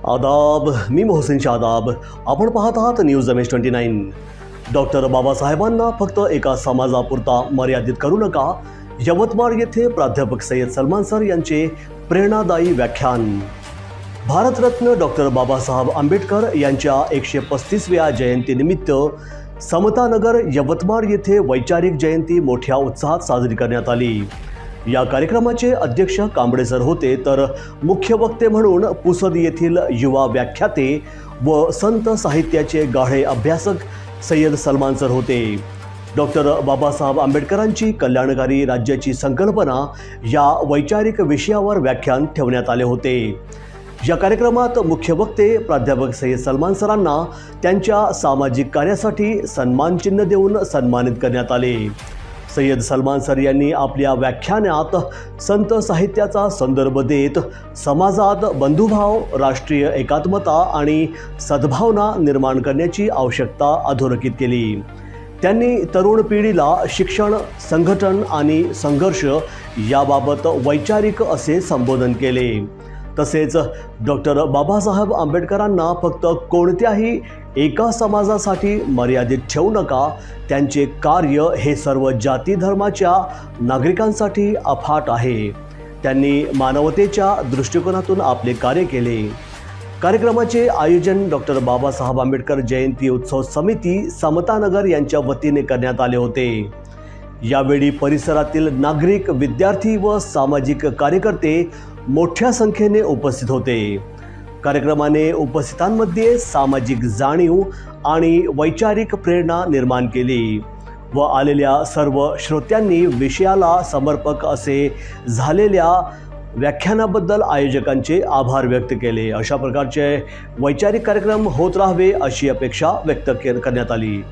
आदाब, मी मोहसिन शादाब. आपण पाहत आहात न्यूज MS29. डॉक्टर बाबासाहेबांना फक्त एका समाजापुरता मर्यादित करू नका. यवतमाळ येथे प्राध्यापक सय्यद सलमान सर यांचे प्रेरणादायी व्याख्यान. भारतरत्न डॉक्टर बाबासाहेब आंबेडकर यांच्या 135व्या जयंतीनिमित्त समतानगर यवतमाळ येथे वैचारिक जयंती मोठ्या उत्साहात साजरी करण्यात आली. या कार्यक्रमाचे अध्यक्ष कांबळे सर होते, तर मुख्य वक्ते म्हणून पुसद येथील युवा व्याख्याते व संत साहित्याचे गाढे अभ्यासक सय्यद सलमान सर होते. डॉक्टर बाबासाहेब आंबेडकरांची कल्याणकारी राज्याची संकल्पना या वैचारिक विषयावर व्याख्यान ठेवण्यात आले होते. या कार्यक्रमात मुख्य वक्ते प्राध्यापक सय्यद सलमान सरांना त्यांच्या सामाजिक कार्यासाठी सन्मानचिन्ह देऊन सन्मानित करण्यात आले. सय्यद सलमान सर यांनी आपल्या व्याख्यानात संत साहित्याचा संदर्भ देत समाजात बंधुभाव, राष्ट्रीय एकात्मता आणि सद्भावना निर्माण करण्याची आवश्यकता अधोरेखित केली. त्यांनी तरुण पिढीला शिक्षण, संघटन आणि संघर्ष याबाबत वैचारिक असे संबोधन केले. तसेच डॉक्टर बाबासाहेब आंबेडकरांना फक्त कोणत्याही एका समाजासाठी मर्यादित ठेवू नका. त्यांचे कार्य हे सर्व जाती धर्माच्या नागरिकांसाठी अफाट आहे. त्यांनी मानवतेच्या दृष्टिकोनातून आपले कार्य केले. कार्यक्रमाचे आयोजन डॉक्टर बाबासाहेब आंबेडकर जयंती उत्सव समिती समतानगर यांच्या वतीने करण्यात आले होते. यावेळी परिसरातील नागरिक, विद्यार्थी व सामाजिक कार्यकर्ते मोठ्या संख्येने उपस्थित होते. कार्यक्रमाने उपस्थितांमध्ये सामाजिक जाणीव आणि वैचारिक प्रेरणा निर्माण केली व आलेल्या सर्व श्रोत्यांनी विषयाला समर्पक असे झालेल्या व्याख्यानाबद्दल आयोजकांचे आभार व्यक्त केले. अशा प्रकारचे वैचारिक कार्यक्रम होत राहावे अशी अपेक्षा व्यक्त करण्यात आली.